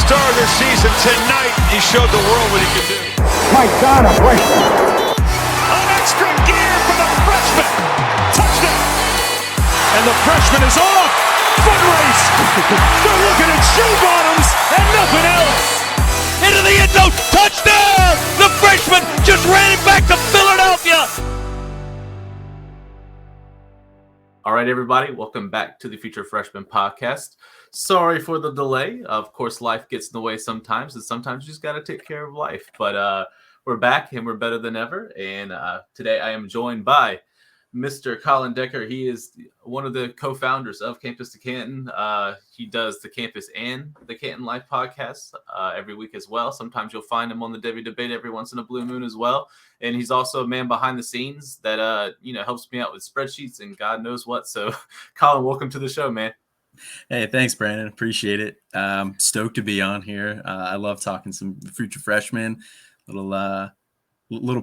star this season. Tonight, he showed the world what he could do. My God, a freshman. An extra gear for the freshman. Touchdown. And the freshman is off. Foot race. They're looking at shoe bottoms and nothing else. Into the end zone. Touchdown. The freshman just ran it back to Philadelphia. All right, everybody, welcome back to the Future Freshmen Podcast. Sorry for the delay. Of course, life gets in the way sometimes, and sometimes you just got to take care of life. But we're back, and we're better than ever. And today I am joined by Mr. Colin Decker. He is one of the co-founders of Campus to Canton. He does the Campus and the Canton Life podcast every week as well. Sometimes you'll find him on the Debbie Debate every once in a blue moon as well. And he's also a man behind the scenes that helps me out with spreadsheets and God knows what. So, Colin, welcome to the show, man. Hey, thanks, Brandon. Appreciate it. Stoked to be on here. I love talking some future freshmen, little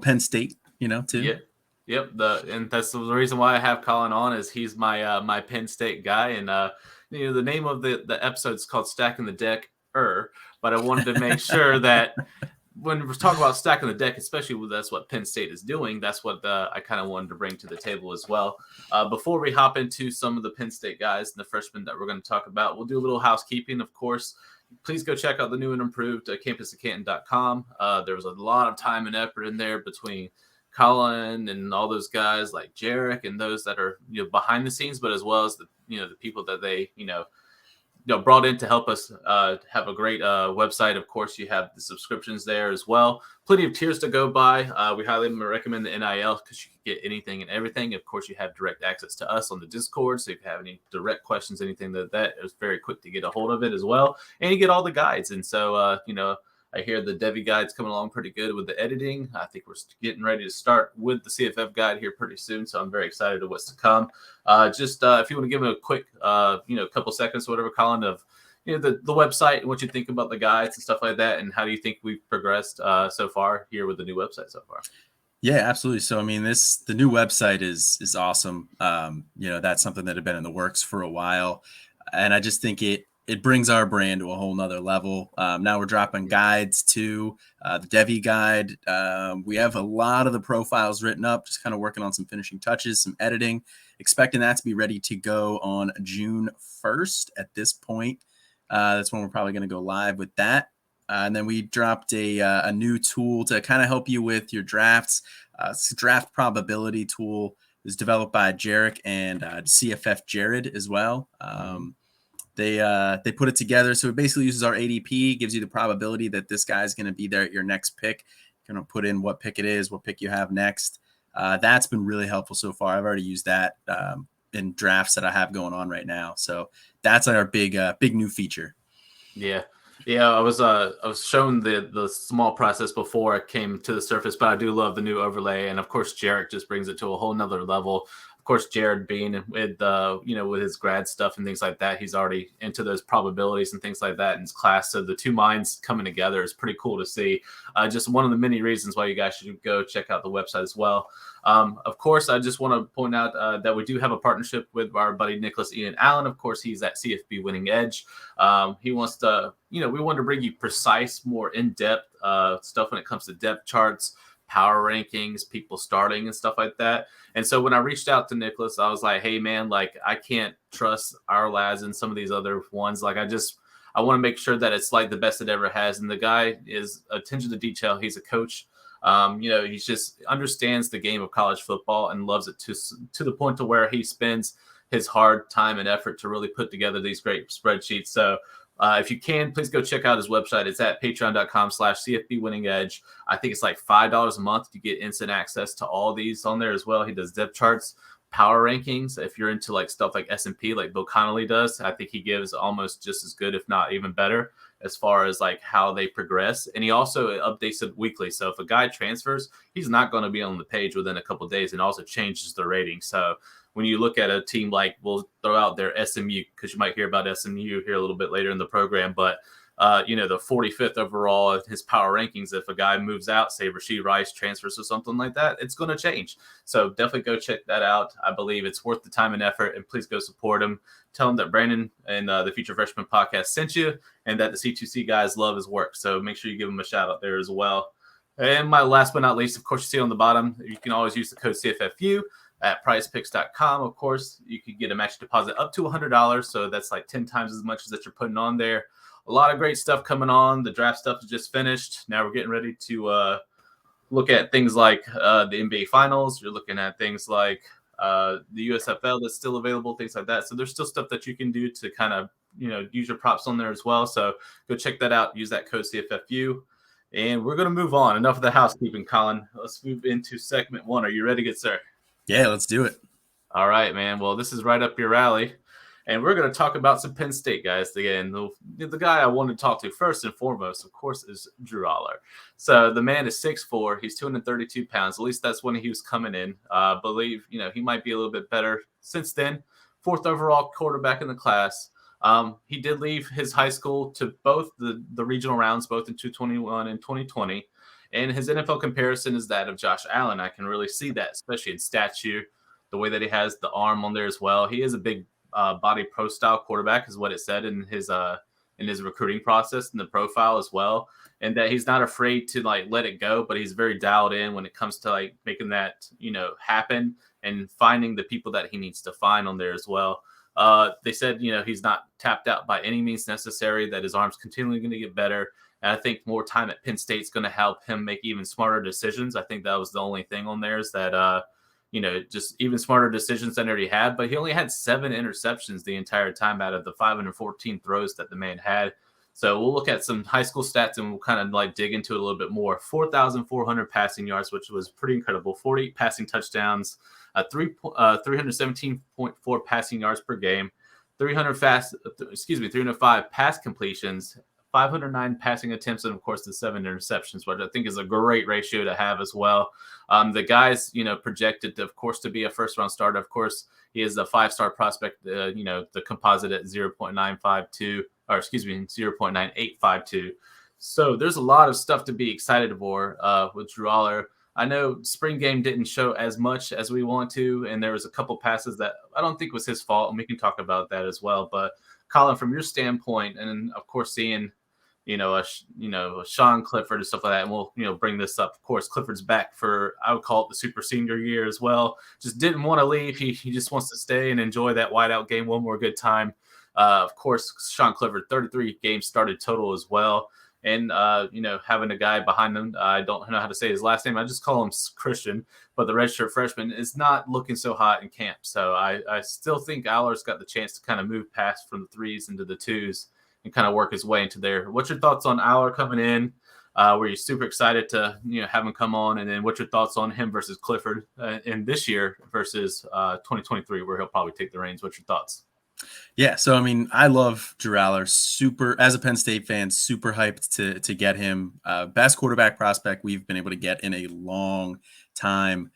Penn State, too. Yeah. Yep, and that's the reason why I have Colin on is he's my my Penn State guy, and the name of the episode is called Stacking the Deck. But I wanted to make sure that when we're talking about stacking the deck, especially when that's what Penn State is doing, that's what I kind of wanted to bring to the table as well. Before we hop into some of the Penn State guys and the freshmen that we're going to talk about, we'll do a little housekeeping, of course. Please go check out the new and improved campusofcanton.com. There was a lot of time and effort in there between Colin and all those guys like Jarek and those that are behind the scenes, but as well as the people that they brought in to help us have a great website. Of course, you have the subscriptions there as well. Plenty of tiers to go by. We highly recommend the NIL because you can get anything and everything. Of course, you have direct access to us on the Discord. So if you have any direct questions, anything that is very quick to get a hold of it as well. And you get all the guides. And so, I hear the Devi guide's coming along pretty good with the editing. I think we're getting ready to start with the CFF guide here pretty soon. So I'm very excited to what's to come. If you want to give me a quick, couple seconds or whatever, Colin, of, the website and what you think about the guides and stuff like that. And how do you think we've progressed so far here with the new website so far? Yeah, absolutely. So, the new website is awesome. That's something that had been in the works for a while. And I just think it brings our brand to a whole nother level. Now we're dropping guides too. The Devi guide. We have a lot of the profiles written up, just kind of working on some finishing touches, some editing, expecting that to be ready to go on June 1st at this point. That's when we're probably going to go live with that. And then we dropped a new tool to kind of help you with your drafts. It's a draft probability tool. It was developed by Jarek and CFF Jared as well. They put it together. So it basically uses our ADP, gives you the probability that this guy is going to be there at your next pick. You're going to put in what pick it is, what pick you have next. That's been really helpful so far. I've already used that in drafts that I have going on right now. So that's our big new feature. Yeah. I was shown the small process before it came to the surface, but I do love the new overlay. And of course, Jarek just brings it to a whole nother level. Of course, Jared being with with his grad stuff and things like that, he's already into those probabilities and things like that in his class. So the two minds coming together is pretty cool to see. Just one of the many reasons why you guys should go check out the website as well. Of course, I just want to point out that we do have a partnership with our buddy Nicholas Ian Allen. Of course, he's at CFB Winning Edge. He wants to, we want to bring you precise, more in-depth stuff when it comes to depth charts, power rankings, people starting and stuff like that. And so when I reached out to Nicholas, I was like, hey man, I can't trust our lads and some of these other ones. I want to make sure that it's like the best it ever has. And the guy is attention to detail. He's a coach. He just understands the game of college football and loves it to the point to where he spends his hard time and effort to really put together these great spreadsheets. So if you can, please go check out his website. It's at patreon.com/CFB Winning Edge. I think it's like $5 a month to get instant access to all these on there as well. He does depth charts, power rankings. If you're into stuff like S&P, like Bill Connolly does, I think he gives almost just as good, if not even better, as far as how they progress. And he also updates it weekly. So if a guy transfers, he's not going to be on the page within a couple of days, and also changes the rating. So when you look at a team we'll throw out their SMU, because you might hear about SMU here a little bit later in the program, but the 45th overall in his power rankings. If a guy moves out, say Rashid Rice transfers or something like that, it's going to change. So definitely go check that out. I believe it's worth the time and effort, and please go support him. Tell him that Brandon and the Future Freshman Podcast sent you, and that the C2C guys love his work. So make sure you give him a shout out there as well. And my last but not least, of course, you see on the bottom, you can always use the code CFFU at prizepicks.com. Of course, you could get a match deposit up to $100. So that's like 10 times as much as that you're putting on there. A lot of great stuff coming on. The draft stuff is just finished. Now we're getting ready to look at things like the NBA Finals. You're looking at things like the USFL that's still available, things like that. So there's still stuff that you can do to kind of, use your props on there as well. So go check that out. Use that code CFFU. And we're going to move on. Enough of the housekeeping, Colin. Let's move into segment 1. Are you ready, good sir? Yeah, let's do it. All right, man. Well, this is right up your alley. And we're going to talk about some Penn State guys again. The guy I want to talk to first and foremost, of course, is Drew Allar. So the man is 6'4". He's 232 pounds. At least that's when he was coming in. I believe, he might be a little bit better since then. 4th overall quarterback in the class. He did leave his high school to both the regional rounds, both in 2021 and 2020. And his NFL comparison is that of Josh Allen. I can really see that, especially in stature, the way that he has the arm on there as well. He is a big body pro style quarterback is what it said in his recruiting process and the profile as well. And that he's not afraid to let it go, but he's very dialed in when it comes to making that, happen and finding the people that he needs to find on there as well. They said, he's not tapped out by any means necessary, that his arm's continually going to get better. And I think more time at Penn State is going to help him make even smarter decisions. I think that was the only thing on there is that, just even smarter decisions than he had. But he only had 7 interceptions the entire time out of the 514 throws that the man had. So we'll look at some high school stats and we'll kind of dig into it a little bit more. 4,400 passing yards, which was pretty incredible. 48 passing touchdowns, 317.4 passing yards per game, 305 pass completions, 509 passing attempts, and of course the 7 interceptions, which I think is a great ratio to have as well. The guy's, projected to, of course, to be a first-round starter. Of course, he is a 5-star prospect. The composite at 0.9852. So there's a lot of stuff to be excited for with Drew Allar. I know spring game didn't show as much as we want to, and there was a couple passes that I don't think was his fault, and we can talk about that as well. But Colin, from your standpoint, and of course seeing Sean Clifford and stuff like that. And we'll, bring this up. Of course, Clifford's back for, I would call it the super senior year as well. Just didn't want to leave. He just wants to stay and enjoy that whiteout game one more good time. Of course, Sean Clifford, 33 games started total as well. And, having a guy behind him, I don't know how to say his last name. I just call him Christian, but the redshirt freshman is not looking so hot in camp. So I still think Allar's got the chance to kind of move past from the 3s into the 2s and kind of work his way into there. What's your thoughts on Allar coming in? Were you super excited to have him come on? And then what's your thoughts on him versus Clifford in this year versus 2023, where he'll probably take the reins? What's your thoughts? Yeah, so I love Drew Allar. Super, as a Penn State fan, super hyped to get him. Best quarterback prospect we've been able to get in a long time.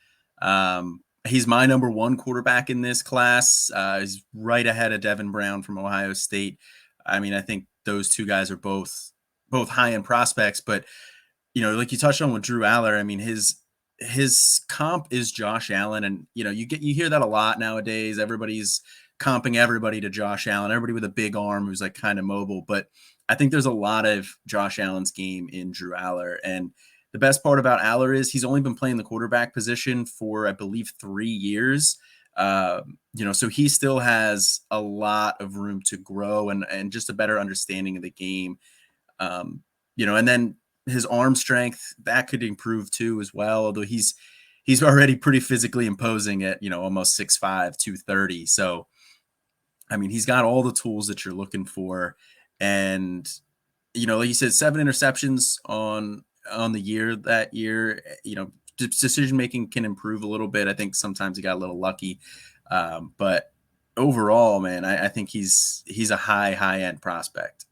He's my number 1 quarterback in this class. He's right ahead of Devin Brown from Ohio State. I think those two guys are both high-end prospects, but like you touched on with Drew Allar, his comp is Josh Allen, and you hear that a lot nowadays. Everybody's comping everybody to Josh Allen, everybody with a big arm who's kind of mobile, but I think there's a lot of Josh Allen's game in Drew Allar. And the best part about Allar is he's only been playing the quarterback position for, I believe, 3 years. So he still has a lot of room to grow and just a better understanding of the game. And then his arm strength, that could improve too as well. Although he's already pretty physically imposing at, almost 6'5", 230. So, he's got all the tools that you're looking for. And, like you said, 7 interceptions on the year that year, decision-making can improve a little bit. I think sometimes he got a little lucky. But overall, man, I think he's a high-end prospect.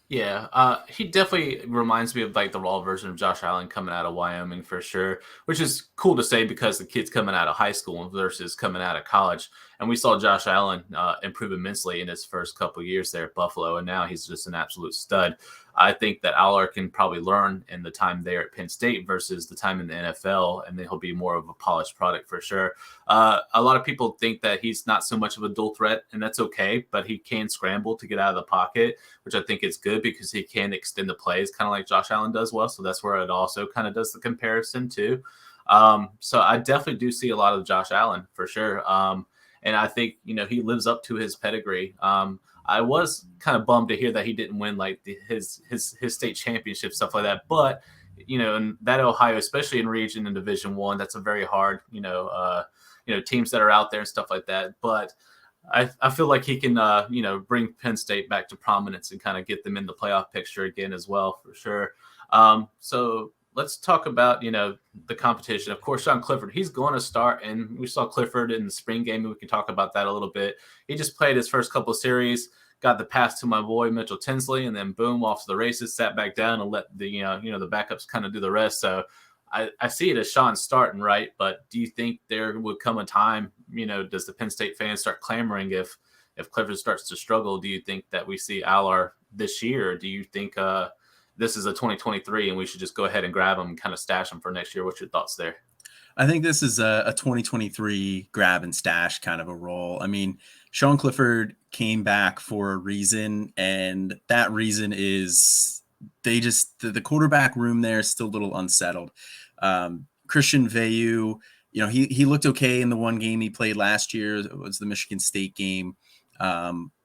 Yeah, he definitely reminds me of the raw version of Josh Allen coming out of Wyoming for sure, which is cool to say because the kid's coming out of high school versus coming out of college. And we saw Josh Allen improve immensely in his first couple of years there at Buffalo, and now he's just an absolute stud. I think that Allar can probably learn in the time there at Penn State versus the time in the NFL, and then he'll be more of a polished product for sure. A lot of people think that he's not so much of a dual threat, and that's okay, but he can scramble to get out of the pocket, which I think is good because he can extend the plays kind of like Josh Allen does well. So that's where it also kind of does the comparison too. So I definitely do see a lot of Josh Allen for sure. And I think, he lives up to his pedigree. I was kind of bummed to hear that he didn't win like his state championship, stuff like that. But, in that Ohio, especially in region and Division I, that's a very hard, teams that are out there and stuff like that. But I feel like he can, bring Penn State back to prominence and kind of get them in the playoff picture again as well, for sure. So let's talk about, the competition. Of course, Sean Clifford, he's going to start, and we saw Clifford in the spring game. We can talk about that a little bit. He just played his first couple of series, got the pass to my boy Mitchell Tinsley, and then boom, off to the races, sat back down and let the, the backups kind of do the rest. So I see it as Sean starting, right? But do you think there would come a time, does the Penn State fans start clamoring if Clifford starts to struggle? Do you think that we see Allar this year? Or do you think this is a 2023 and we should just go ahead and grab him and kind of stash him for next year? What's your thoughts there? I think this is a 2023 grab and stash kind of a role. I mean, Sean Clifford came back for a reason, and that reason is the quarterback room there is still a little unsettled. Christian Veilleux, he looked okay in the one game he played last year. It was the Michigan State game.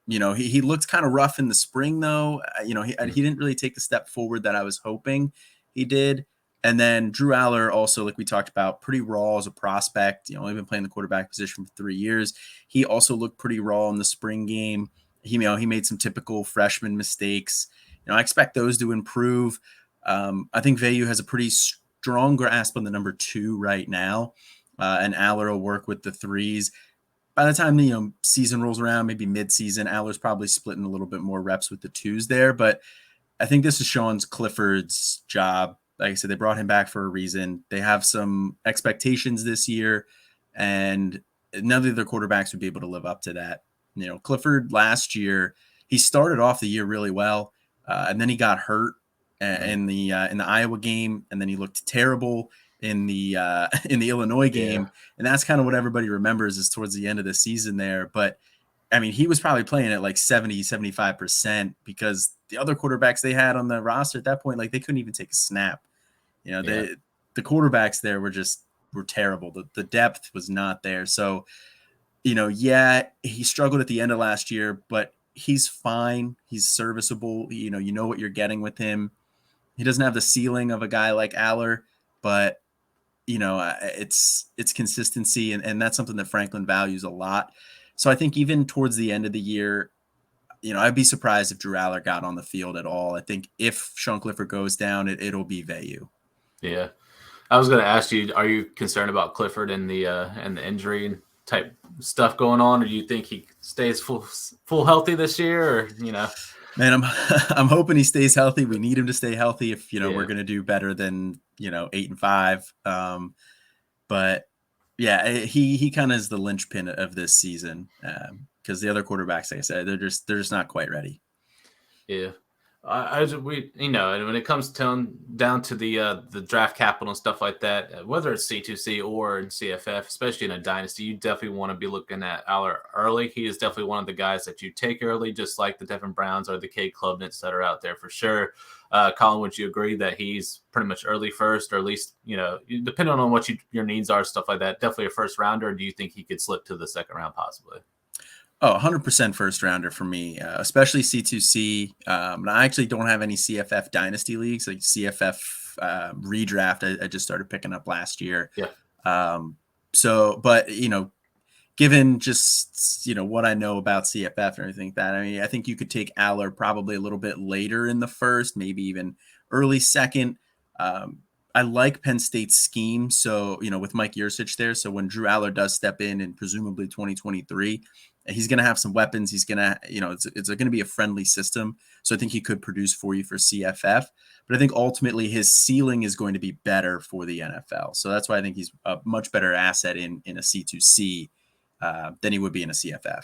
He looked kind of rough in the spring, though. He didn't really take the step forward that I was hoping he did. And then Drew Allar also, like we talked about, pretty raw as a prospect. Only been playing the quarterback position for 3 years. He also looked pretty raw in the spring game. He made some typical freshman mistakes. I expect those to improve. I think Veilleux has a pretty strong grasp on the number 2 right now, and Allar will work with the 3s. By the time season rolls around, maybe mid-season, Allar's probably splitting a little bit more reps with the 2s there. But I think this is Sean Clifford's job. Like I said, they brought him back for a reason. They have some expectations this year, and none of the other quarterbacks would be able to live up to that. Clifford last year, he started off the year really well, and then he got hurt in the Iowa game, and then he looked terrible in the Illinois game. Yeah. And that's kind of what everybody remembers is towards the end of the season there. But I mean, he was probably playing at like 75% because the other quarterbacks they had on the roster at that point, like they couldn't even take a snap. The quarterbacks there were terrible. The depth was not there. So, he struggled at the end of last year, but he's fine. He's serviceable. You know what you're getting with him. He doesn't have the ceiling of a guy like Allar, but it's consistency, and that's something that Franklin values a lot. So I think even towards the end of the year, I'd be surprised if Drew Allar got on the field at all. I think if Sean Clifford goes down, it'll be Veilleux. Yeah. I was going to ask you, are you concerned about Clifford and the injury type stuff going on, or do you think he stays full healthy this year, or Man, I'm hoping he stays healthy. We need him to stay healthy if we're going to do better than 8-5. But yeah, he kind of is the linchpin of this season because the other quarterbacks, like I said, they're just not quite ready. Yeah. And when it comes down to the draft capital and stuff like that, whether it's C2C or in CFF, especially in a dynasty, you definitely want to be looking at Allar early. He is definitely one of the guys that you take early, just like the Devin Browns or the Cade Klubnitz that are out there for sure. Colin, would you agree that he's pretty much early first, or at least, depending on what your needs are, stuff like that, definitely a first rounder? Or do you think he could slip to the second round possibly? Oh, 100% first rounder for me, especially C2C. And I actually don't have any CFF dynasty leagues, like CFF redraft. I just started picking up last year. Yeah. But given just, what I know about CFF and everything like that, I mean, I think you could take Allar probably a little bit later in the first, maybe even early second. I like Penn State's scheme. So, with Mike Yurcich there. So when Drew Allar does step in presumably 2023, he's going to have some weapons. He's going to, it's going to be a friendly system. So I think he could produce for you for CFF. But I think ultimately his ceiling is going to be better for the NFL. So that's why I think he's a much better asset in a C2C than he would be in a CFF.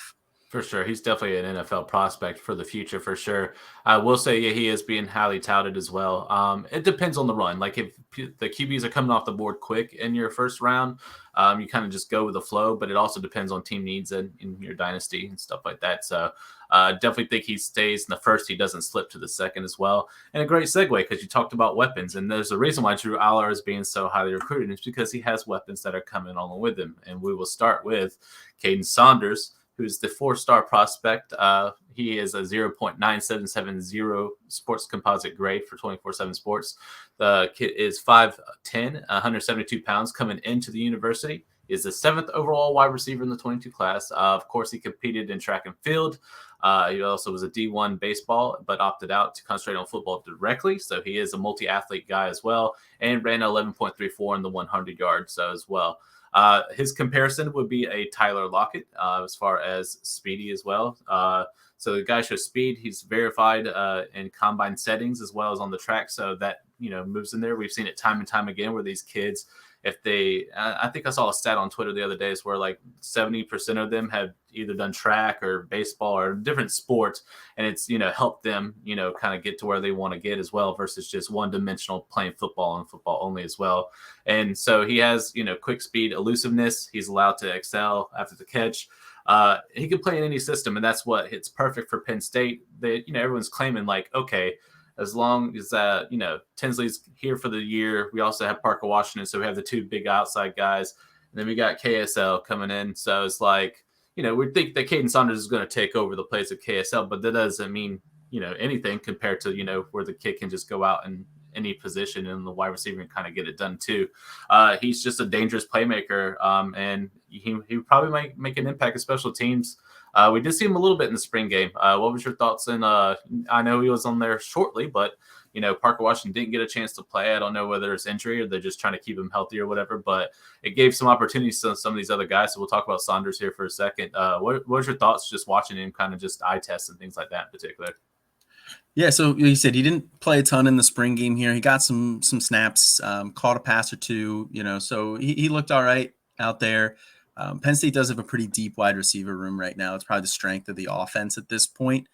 For sure. He's definitely an NFL prospect for the future, for sure. I will say, yeah, he is being highly touted as well. It depends on the run. Like if the QBs are coming off the board quick in your first round, you kind of just go with the flow, but it also depends on team needs in your dynasty and stuff like that. So definitely think he stays in the first. He doesn't slip to the second as well. And a great segue because you talked about weapons. And there's a reason why Drew Allar is being so highly recruited. It's because he has weapons that are coming along with him. And we will start with Kaden Saunders, who's the 4-star prospect. He is a 0.9770 sports composite grade for 24/7 Sports. The kid is 5'10", 172 pounds coming into the university. He is the 7th overall wide receiver in the 22 class. Of course, he competed in track and field. He also was a D1 baseball, but opted out to concentrate on football directly. So he is a multi-athlete guy as well, and ran 11.34 in the 100 yards as well. His comparison would be a Tyler Lockett as far as speedy as well. So the guy shows speed. He's verified in combine settings as well as on the track. So that, moves in there. We've seen it time and time again where these kids, if they, I think I saw a stat on Twitter the other day where like 70% of them have either done track or baseball or different sports. And it's, helped them, kind of get to where they want to get as well versus just one-dimensional playing football and football only as well. And so he has, quick speed, elusiveness. He's allowed to excel after the catch. He can play in any system, and that's what it's perfect for Penn State. They, everyone's claiming like, okay, as long as Tinsley's here for the year, we also have Parker Washington, so we have the 2 big outside guys, and then we got KSL coming in. So it's like, we think that Kaden Saunders is going to take over the place of KSL, but that doesn't mean anything compared to where the kid can just go out and any position in the wide receiver and kind of get it done too. He's just a dangerous playmaker, and he probably might make an impact at special teams. We did see him a little bit in the spring game. What was your thoughts? And I know he was on there shortly, but Parker Washington didn't get a chance to play. I don't know whether it's injury or they're just trying to keep him healthy or whatever, but it gave some opportunities to some of these other guys. So we'll talk about Saunders here for a second. What was your thoughts just watching him kind of just eye tests and things like that in particular? Yeah, so you said he didn't play a ton in the spring game here. He got some snaps, caught a pass or two, so he looked all right out there. Penn State does have a pretty deep wide receiver room right now. It's probably the strength of the offense at this point.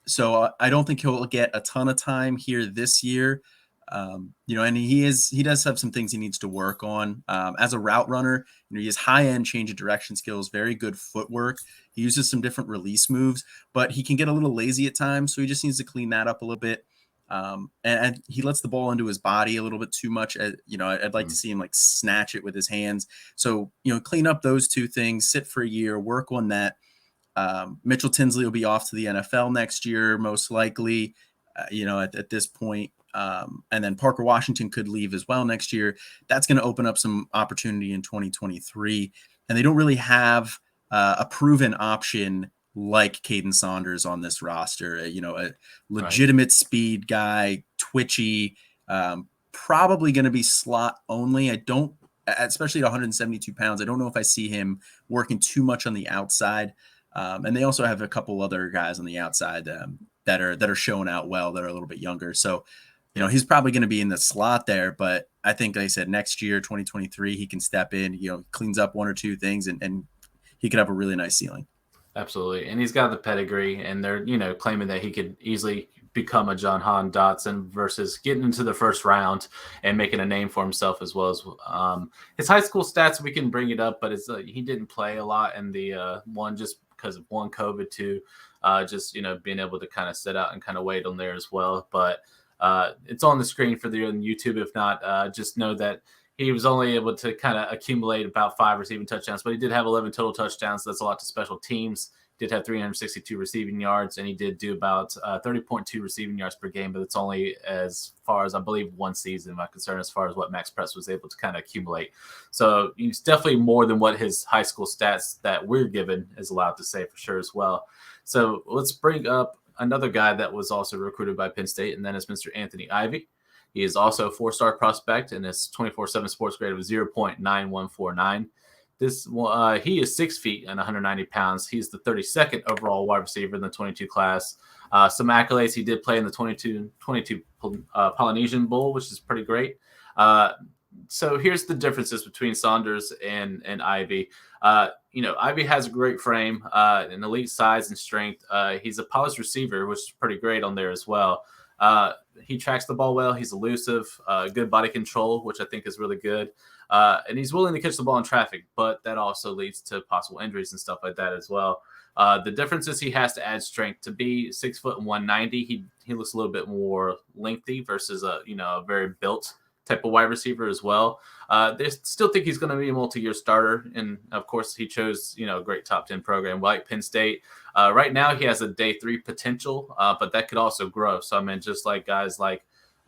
So I don't think he'll get a ton of time here this year. And he does have some things he needs to work on. As a route runner, he has high-end change of direction skills, very good footwork. He uses some different release moves, but he can get a little lazy at times, so he just needs to clean that up a little bit. And he lets the ball into his body a little bit too much. I'd like to see him like snatch it with his hands. So, clean up those 2 things, sit for a year, work on that. Mitchell Tinsley will be off to the NFL next year, most likely, at this point. And then Parker Washington could leave as well next year. That's going to open up some opportunity in 2023. And they don't really have a proven option like Kaden Saunders on this roster, a legitimate speed guy, twitchy, probably going to be slot only. Especially at 172 pounds, I don't know if I see him working too much on the outside. And they also have a couple other guys on the outside that are showing out well, that are a little bit younger. So, he's probably going to be in the slot there, but I think, like I said, next year, 2023, he can step in, cleans up 1 or 2 things and he could have a really nice ceiling. Absolutely. And he's got the pedigree, and they're, claiming that he could easily become a John Hahn Dotson versus getting into the first round and making a name for himself as well as his high school stats. We can bring it up, but it's he didn't play a lot in the one, just because of one, COVID, two, just, being able to kind of sit out and kind of wait on there as well. But it's on the screen for the on YouTube. If not, just know that he was only able to kind of accumulate about 5 receiving touchdowns, but he did have 11 total touchdowns. So that's a lot to special teams. Did have 362 receiving yards, and he did do about 30.2 receiving yards per game, but it's only as far as I believe one season. My concern as far as what Max Press was able to kind of accumulate. So he's definitely more than what his high school stats that we're given is allowed to say for sure as well. So let's bring up another guy that was also recruited by Penn State, and that is Mr. Anthony Ivey. He is also a 4-star prospect, and his 24/7 sports grade of 0.9149. He is 6 feet and 190 pounds. He's the 32nd overall wide receiver in the 22 class. Some accolades: he did play in the 22 Polynesian Bowl, which is pretty great. So here's the differences between Saunders and Ivey. Ivey has a great frame, an elite size and strength. He's a polished receiver, which is pretty great on there as well. He tracks the ball well. He's elusive, good body control, which I think is really good. And he's willing to catch the ball in traffic, but that also leads to possible injuries and stuff like that as well. The difference is he has to add strength. To be 6 foot and 190. He looks a little bit more lengthy versus a very built type of wide receiver as well. They still think he's going to be a multi-year starter. And of course he chose, a great top 10 program like Penn State. Right now he has a day 3 potential, but that could also grow. So, I mean, just like guys like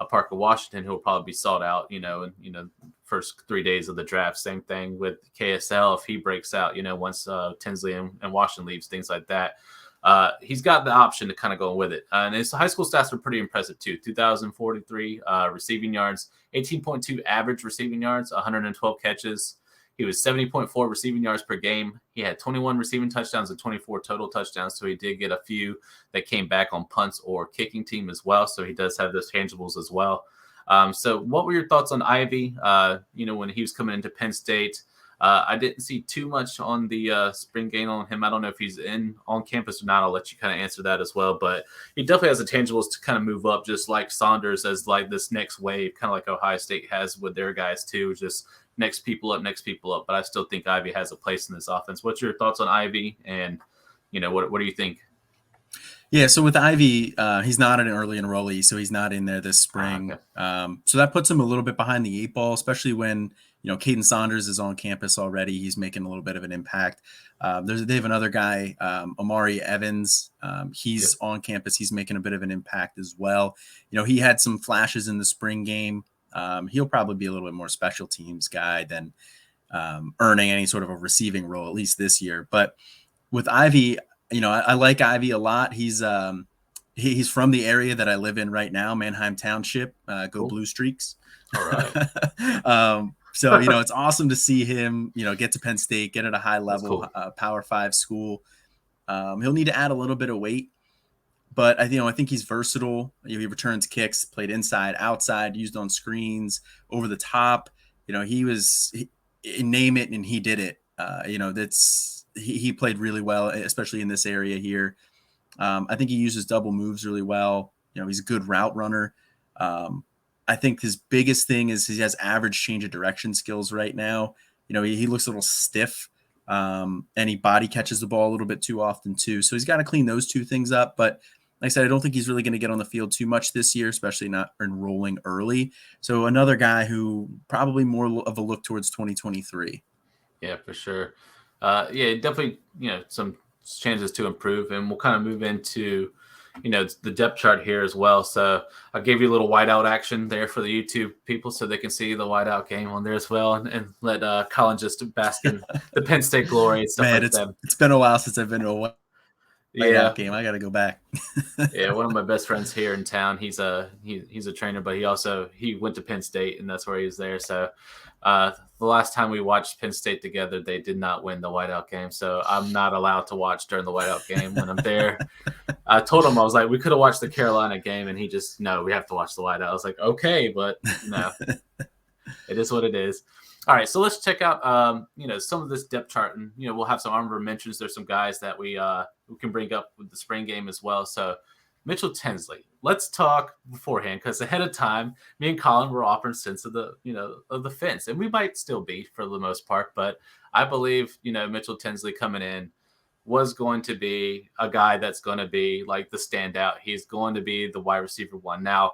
Parker Washington, who will probably be sought out, in first 3 days of the draft. Same thing with KSL. If he breaks out, once Tinsley and Washington leaves, things like that. He's got the option to kind of go with it. And his high school stats were pretty impressive too. 2,043 receiving yards, 18.2 average receiving yards, 112 catches. He was 70.4 receiving yards per game. He had 21 receiving touchdowns and 24 total touchdowns. So he did get a few that came back on punts or kicking team as well. So he does have those tangibles as well. So what were your thoughts on Ivey? When he was coming into Penn State, I didn't see too much on the spring game on him. I don't know if he's on campus or not. I'll let you kind of answer that as well. But he definitely has the tangibles to kind of move up, just like Saunders as like this next wave, kind of like Ohio State has with their guys too, just next people up. But I still think Ivey has a place in this offense. What's your thoughts on Ivey? And, what do you think? Yeah, so with Ivey, he's not an early enrollee, so he's not in there this spring. Okay. So that puts him a little bit behind the 8 ball, especially when, Kaden Saunders is on campus already. He's making a little bit of an impact. They have another guy, Amari Evans. He's on campus. He's making a bit of an impact as well. He had some flashes in the spring game. He'll probably be a little bit more special teams guy than earning any sort of a receiving role, at least this year. But with Ivey, I like Ivey a lot. He's from the area that I live in right now, Manheim Township. Go Cool. Blue Streaks. All right. So, it's awesome to see him, get to Penn State, get at a high level, cool. Power 5 school. He'll need to add a little bit of weight, but I think he's versatile. He returns kicks, played inside, outside, used on screens, over the top. Name it and he did it. He played really well, especially in this area here. I think he uses double moves really well. He's a good route runner. I think his biggest thing is he has average change of direction skills right now. He looks a little stiff, and he body catches the ball a little bit too often too. So he's got to clean those two things up. But like I said, I don't think he's really going to get on the field too much this year, especially not enrolling early. So another guy who probably more of a look towards 2023. Yeah, for sure. Definitely, some chances to improve, and we'll kind of move into, the depth chart here as well. So I gave you a little whiteout action there for the YouTube people so they can see the whiteout game on there as well, and let Colin just bask in the Penn State glory and stuff like that. It's been a while since I've been to a whiteout game. I got to go back. Yeah, one of my best friends here in town, he's a trainer, but he went to Penn State, and that's where he was there. So the last time we watched Penn State together, they did not win the whiteout game. So I'm not allowed to watch during the whiteout game when I'm there. I told him, I was like, we could have watched the Carolina game, and he just, no, we have to watch the whiteout. I was like, okay, but no, it is what it is. All right, so let's check out, some of this depth chart, and we'll have some honorable mentions. There's some guys that we can bring up with the spring game as well. So Mitchell Tinsley, let's talk beforehand, because ahead of time, me and Colin were offering sense of the fence, and we might still be for the most part. But I believe Mitchell Tinsley coming in was going to be a guy that's going to be like the standout. He's going to be the wide receiver one. Now,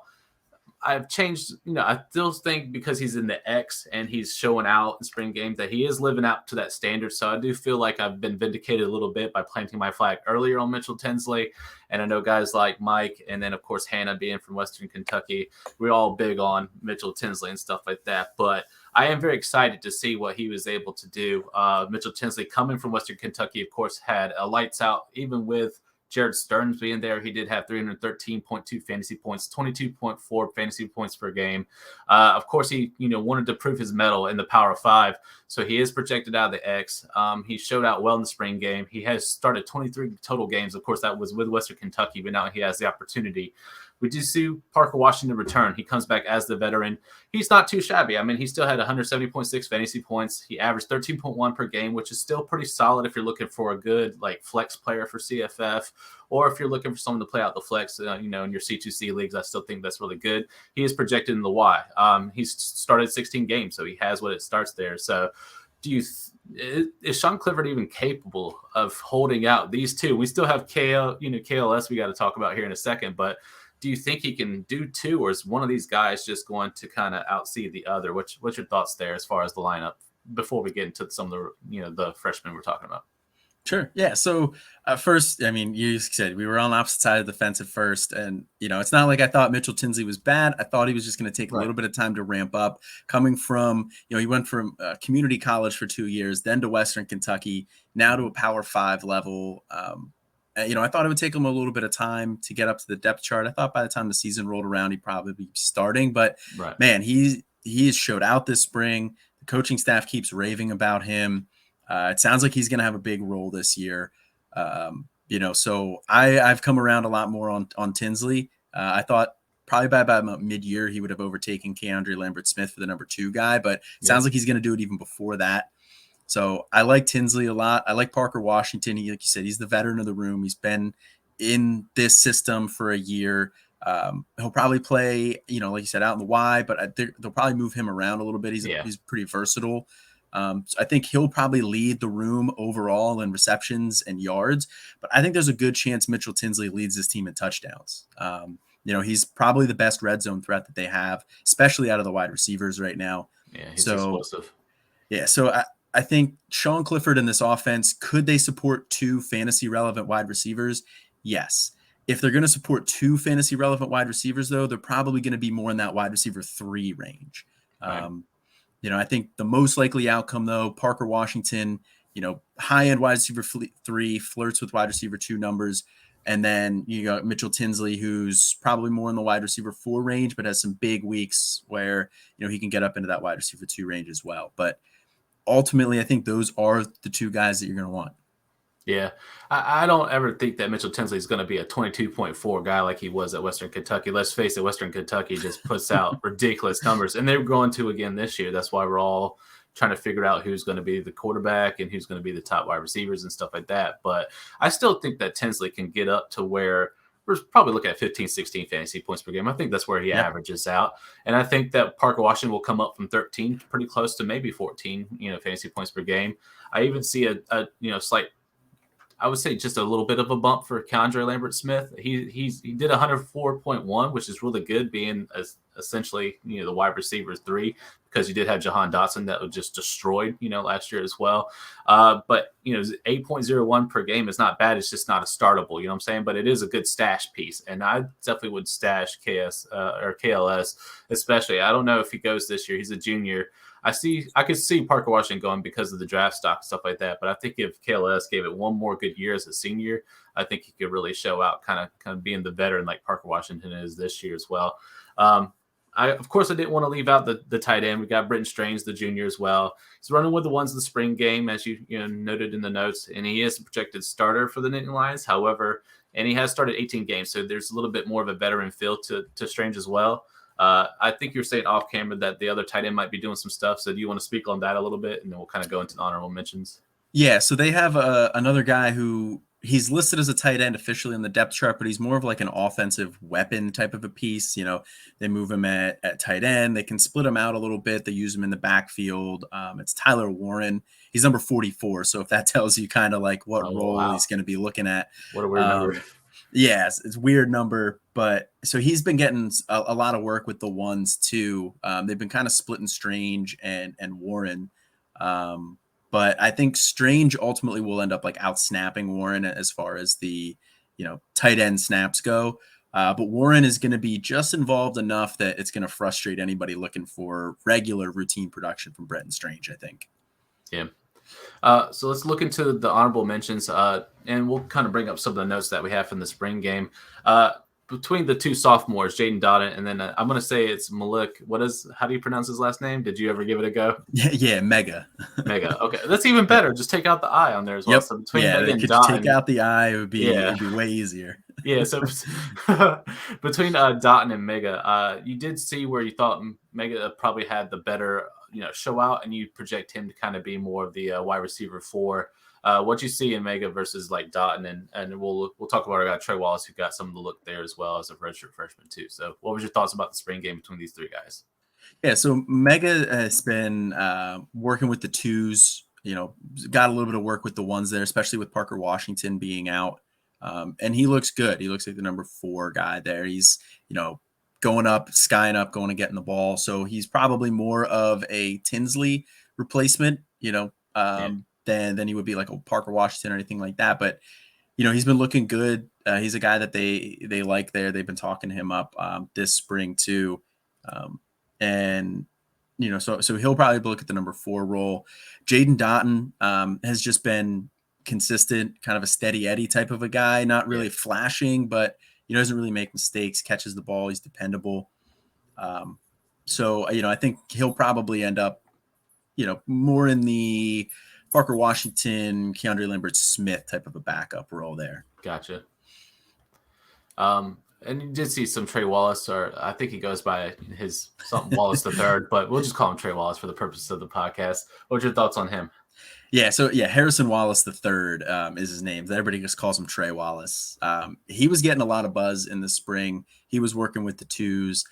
I've changed, I still think because he's in the X and he's showing out in spring games that he is living up to that standard. So I do feel like I've been vindicated a little bit by planting my flag earlier on Mitchell Tinsley. And I know guys like Mike and then, of course, Hannah being from Western Kentucky, we're all big on Mitchell Tinsley and stuff like that. But I am very excited to see what he was able to do. Mitchell Tinsley, coming from Western Kentucky, of course, had a lights out, even with Jared Stearns being there. He did have 313.2 fantasy points, 22.4 fantasy points per game. Of course, he wanted to prove his mettle in the Power 5, so he is projected out of the X. He showed out well in the spring game. He has started 23 total games. Of course, that was with Western Kentucky, but now he has the opportunity. We do see Parker Washington return. He comes back as the veteran. He's not too shabby. I mean, he still had 170.6 fantasy points. He averaged 13.1 per game, which is still pretty solid if you're looking for a good like flex player for CFF, or if you're looking for someone to play out the flex, in your C2C leagues. I still think that's really good. He is projected in the Y. He's started 16 games, so he has what it starts there. So is Sean Clifford even capable of holding out these two? We still have KLS we got to talk about here in a second, but do you think he can do two, or is one of these guys just going to kind of outseed the other? What's your thoughts there as far as the lineup before we get into some of the the freshmen we're talking about? Sure. Yeah. So first, I mean, you said we were on the opposite side of the fence at first, and it's not like I thought Mitchell Tinsley was bad. I thought he was just going to take a little bit of time to ramp up. Coming from, he went from community college for 2 years, then to Western Kentucky, now to a Power 5 level. I thought it would take him a little bit of time to get up to the depth chart. I thought by the time the season rolled around, he'd probably be starting. But man, he has showed out this spring. The coaching staff keeps raving about him. It sounds like he's going to have a big role this year. So I've come around a lot more on Tinsley. I thought probably by about mid-year he would have overtaken Keandre Lambert-Smith for the number 2 guy, but it sounds like he's going to do it even before that. So I like Tinsley a lot. I like Parker Washington. Like you said, he's the veteran of the room. He's been in this system for a year. He'll probably play, like you said, out in the Y, but they'll probably move him around a little bit. He's pretty versatile. So I think he'll probably lead the room overall in receptions and yards, but I think there's a good chance Mitchell Tinsley leads this team in touchdowns. He's probably the best red zone threat that they have, especially out of the wide receivers right now. Yeah, he's explosive. Yeah, so I think Sean Clifford in this offense, could they support 2 fantasy relevant wide receivers? Yes. If they're going to support 2 fantasy relevant wide receivers, though, they're probably going to be more in that wide receiver 3 range. Right. I think the most likely outcome, though, Parker Washington, high-end wide receiver 3, flirts with wide receiver 2 numbers. And then you got Mitchell Tinsley, who's probably more in the wide receiver 4 range, but has some big weeks where, he can get up into that wide receiver 2 range as well. But ultimately, I think those are the 2 guys that you're going to want. Yeah, I don't ever think that Mitchell Tinsley is going to be a 22.4 guy like he was at Western Kentucky. Let's face it, Western Kentucky just puts out ridiculous numbers, and they're going to again this year. That's why we're all trying to figure out who's going to be the quarterback and who's going to be the top wide receivers and stuff like that. But I still think that Tinsley can get up to where we're probably looking at 15, 16 fantasy points per game. I think that's where he averages out. And I think that Parker Washington will come up from 13, pretty close to maybe 14, fantasy points per game. I even see a slight, I would say just a little bit of a bump for Keandre Lambert-Smith. He did 104.1, which is really good, being essentially the wide receiver 3, because you did have Jahan Dotson that was just destroyed last year as well. But 8.01 per game is not bad. It's just not a startable. You know what I'm saying? But it is a good stash piece, and I definitely would stash or KLS, especially. I don't know if he goes this year. He's a junior. I could see Parker Washington going because of the draft stock and stuff like that. But I think if KLS gave it one more good year as a senior, I think he could really show out kind of being the veteran like Parker Washington is this year as well. Of course, I didn't want to leave out the tight end. We got Britton Strange, the junior, as well. He's running with the ones in the spring game, as you noted in the notes, and he is a projected starter for the Nittany Lions. However, and he has started 18 games, so there's a little bit more of a veteran feel to Strange as well. I think you're saying off camera that the other tight end might be doing some stuff. So do you want to speak on that a little bit, and then we'll kind of go into the honorable mentions? Yeah. So they have another guy who he's listed as a tight end officially in the depth chart, but he's more of like an offensive weapon type of a piece. They move him at tight end. They can split him out a little bit. They use him in the backfield. It's Tyler Warren. He's number 44. So if that tells you kind of like what role he's going to be looking at. What a weird number. Yes, it's a weird number, but so he's been getting a lot of work with the ones too. They've been kind of splitting Strange and Warren. But I think Strange ultimately will end up like out snapping Warren as far as the, tight end snaps go. But Warren is going to be just involved enough that it's going to frustrate anybody looking for regular routine production from Britton Strange, I think. Yeah. So let's look into the honorable mentions, and we'll kind of bring up some of the notes that we have from the spring game. Between the 2 sophomores, Jaden Dotton, and then I'm going to say it's Malik. How do you pronounce his last name? Did you ever give it a go? Yeah, Mega. Mega. Okay, that's even better. Just take out the I on there as well. Yep. So between Mega and could Dotton, take out the I, it'd be way easier. Yeah, so between Dotton and Mega, you did see where you thought Mega probably had the better, show out, and you project him to kind of be more of the wide receiver 4. What you see in Mega versus like Dotton, and we'll talk about our guy Trey Wallace, who got some of the look there as well as a redshirt freshman too. So, what was your thoughts about the spring game between these 3 guys? Yeah, so Mega has been working with the 2s. Got a little bit of work with the 1s there, especially with Parker Washington being out. And he looks good. He looks like the number 4 guy there. He's, going up, skying up, going and getting the ball. So he's probably more of a Tinsley replacement, than he would be like a Parker Washington or anything like that. But, he's been looking good. He's a guy that they like there. They've been talking him up this spring too. And so he'll probably look at the number 4 role. Jaden Dotton has just been consistent, kind of a steady Eddie type of a guy, not really flashing, but doesn't really make mistakes, catches the ball, he's dependable. So I think he'll probably end up, more in the Parker Washington, Keandre Lambert-Smith type of a backup role there. Gotcha. And you did see some Trey Wallace, or I think he goes by his something Wallace the third, but we'll just call him Trey Wallace for the purposes of the podcast. What's your thoughts on him? Yeah, so Harrison Wallace the third is his name. Everybody just calls him Trey Wallace. He was getting a lot of buzz in the spring. He was working with the 2s.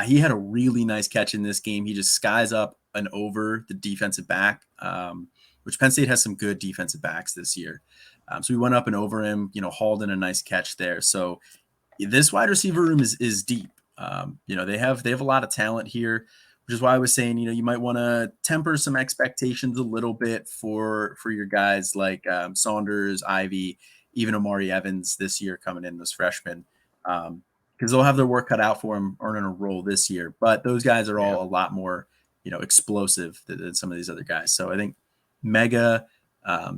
He had a really nice catch in this game. He just skies up and over the defensive back, which Penn State has some good defensive backs this year. So we went up and over him, hauled in a nice catch there. So this wide receiver room is deep. They have a lot of talent here, which is why I was saying, you might want to temper some expectations a little bit for your guys like Saunders, Ivey, even Amari Evans this year coming in as freshmen, because they'll have their work cut out for them earning a role this year. But those guys are all a lot more, explosive than some of these other guys. So I think Mega,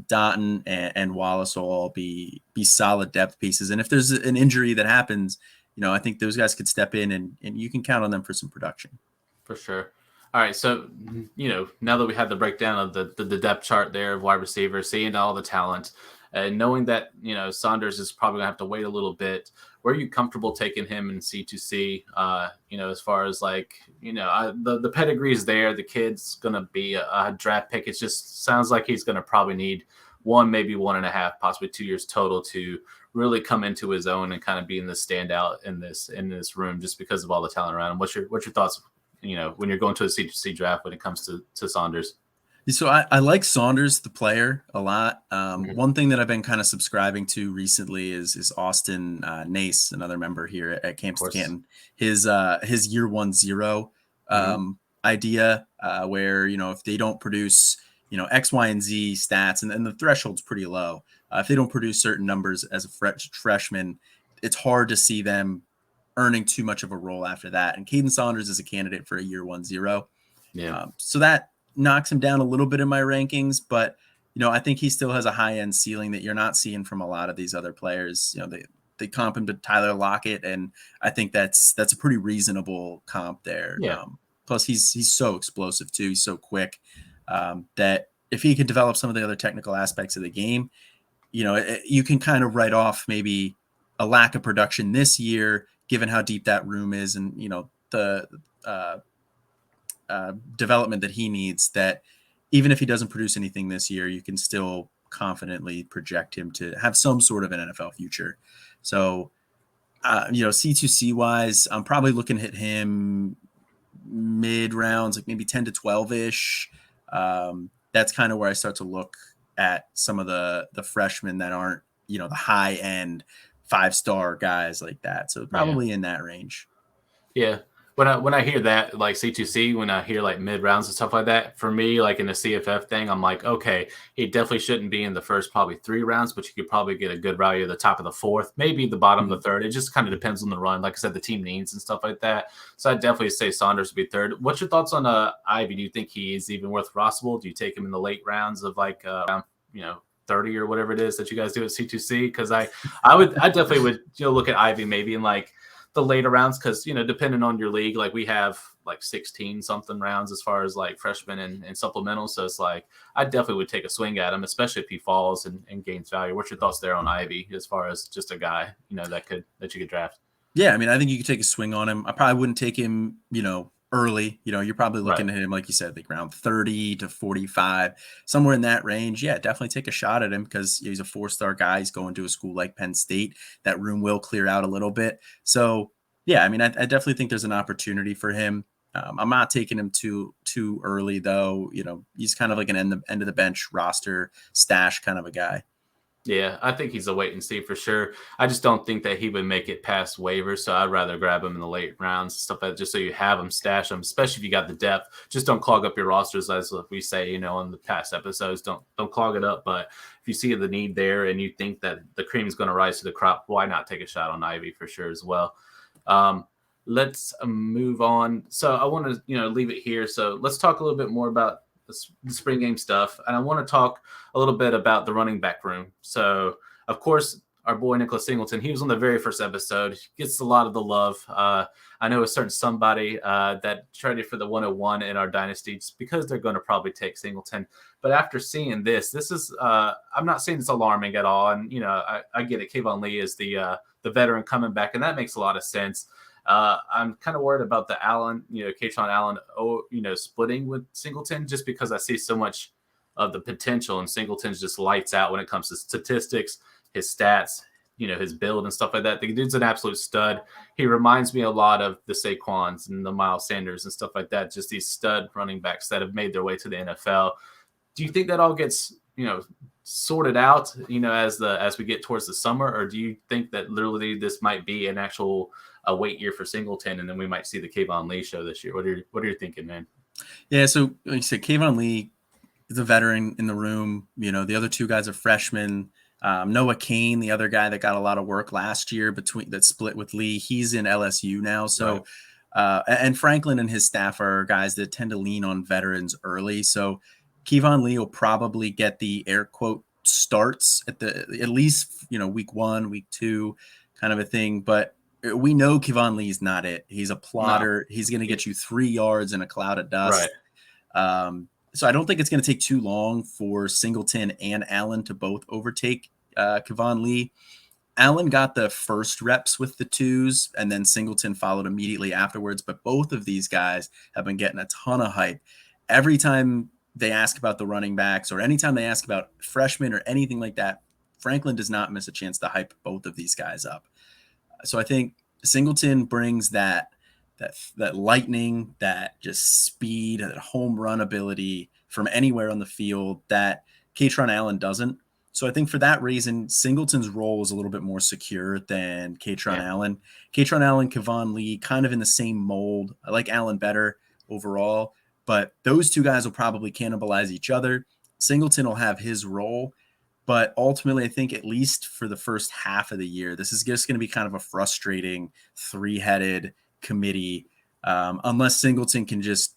Dotton and Wallace will all be solid depth pieces. And if there's an injury that happens, I think those guys could step in and you can count on them for some production. For sure. All right. So, now that we had the breakdown of the depth chart there of wide receivers, seeing all the talent, and knowing that, Saunders is probably gonna have to wait a little bit, were you comfortable taking him in C2C? As far as like, the pedigree is there. The kid's going to be a draft pick. It just sounds like he's going to probably need 1, maybe 1.5, possibly 2 years total to really come into his own and kind of being the standout in this room just because of all the talent around him. What's your thoughts, when you're going to a C2C draft when it comes to Saunders? So I like Saunders, the player, a lot. One thing that I've been kind of subscribing to recently is Austin Nace, another member here at Canton. His year 1-0 idea, where if they don't produce X, Y, and Z stats, and the threshold's pretty low. If they don't produce certain numbers as a freshman, it's hard to see them earning too much of a role after that. And Kaden Saunders is a candidate for a year 1-0. Yeah. So that knocks him down a little bit in my rankings, but I think he still has a high-end ceiling that you're not seeing from a lot of these other players. They comp him to Tyler Lockett, and I think that's a pretty reasonable comp there. Yeah. Plus he's so explosive too. He's so quick that if he could develop some of the other technical aspects of the game, you can kind of write off maybe a lack of production this year, given how deep that room is, and the development that he needs, that even if he doesn't produce anything this year, you can still confidently project him to have some sort of an NFL future. So, C2C wise, I'm probably looking at him mid rounds, like maybe 10 to 12 ish. That's kind of where I start to look at some of the freshmen that aren't, the high end 5-star guys like that. So probably in that range. Yeah. When I hear that, like C2C, when I hear like mid rounds and stuff like that, for me, like in the CFF thing, I'm like, okay, he definitely shouldn't be in the first probably 3 rounds, but you could probably get a good value at the top of the 4th, maybe the bottom of the 3rd. It just kind of depends on the run. Like I said, the team needs and stuff like that. So I'd definitely say Saunders would be 3rd. What's your thoughts on Ivey? Do you think he is even worth rosterable? Do you take him in the late rounds of like, 30 or whatever it is that you guys do at C2C? Because I definitely would look at Ivey maybe in like the later rounds, because depending on your league, like we have like 16 something rounds as far as like freshmen and supplemental. So it's like I definitely would take a swing at him, especially if he falls and gains value. What's your thoughts there on Ivey as far as just a guy, that you could draft? Yeah, I mean, I think you could take a swing on him. I probably wouldn't take him, early. You're probably looking at him, like you said, like around 30 to 45, somewhere in that range. Yeah, definitely take a shot at him because he's a 4-star guy. He's going to a school like Penn State. That room will clear out a little bit. So, yeah, I mean, I definitely think there's an opportunity for him. I'm not taking him too early, though. He's kind of like an end of the bench roster stash kind of a guy. Yeah, I think he's a wait and see for sure. I just don't think that he would make it past waivers, so I'd rather grab him in the late rounds and stuff like that, just so you have him, stash him, especially if you got the depth. Just don't clog up your rosters, as we say, on the past episodes. Don't clog it up. But if you see the need there and you think that the cream is going to rise to the crop, why not take a shot on Ivey for sure as well? Let's move on. So I want to leave it here. So let's talk a little bit more about the spring game stuff. And I want to talk a little bit about the running back room. So, of course, our boy Nicholas Singleton, he was on the very first episode. He gets a lot of the love. I know a certain somebody that traded for the 101 in our dynasty just because they're going to probably take Singleton. But after seeing this is I'm not saying it's alarming at all. And, I get it. Kayvon Lee is the veteran coming back, and that makes a lot of sense. I'm kind of worried about the Allen, Kaytron Allen, splitting with Singleton just because I see so much of the potential, and Singleton's just lights out when it comes to statistics, his stats, his build and stuff like that. The dude's an absolute stud. He reminds me a lot of the Saquons and the Miles Sanders and stuff like that, just these stud running backs that have made their way to the NFL. Do you think that all gets, sorted out, as we get towards the summer, or do you think that literally this might be an actual a wait year for Singleton, and then we might see the Kayvon Lee show this year? What are you thinking, man? Yeah, so like you said, Kayvon Lee is a veteran in the room. The other two guys are freshmen. Noah Kane, the other guy that got a lot of work last year that split with Lee, he's in LSU now. So, right. And Franklin and his staff are guys that tend to lean on veterans early. So Kayvon Lee will probably get the air quote starts at least, week 1, week 2 kind of a thing. But we know Kayvon Lee's not it. He's a plotter. No. He's going to get you 3 yards in a cloud of dust. Right. So I don't think it's going to take too long for Singleton and Allen to both overtake Kayvon Lee. Allen got the first reps with the 2s, and then Singleton followed immediately afterwards. But both of these guys have been getting a ton of hype. Every time they ask about the running backs, or anytime they ask about freshmen or anything like that, Franklin does not miss a chance to hype both of these guys up. So I think Singleton brings that lightning, that just speed, that home run ability from anywhere on the field that Kaytron Allen doesn't. So I think for that reason, Singleton's role is a little bit more secure than Kaytron Allen. Kaytron Allen, Kayvon Lee, kind of in the same mold. I like Allen better overall, but those two guys will probably cannibalize each other. Singleton will have his role, but ultimately, I think at least for the first half of the year, this is just going to be kind of a frustrating 3-headed committee, unless Singleton can just,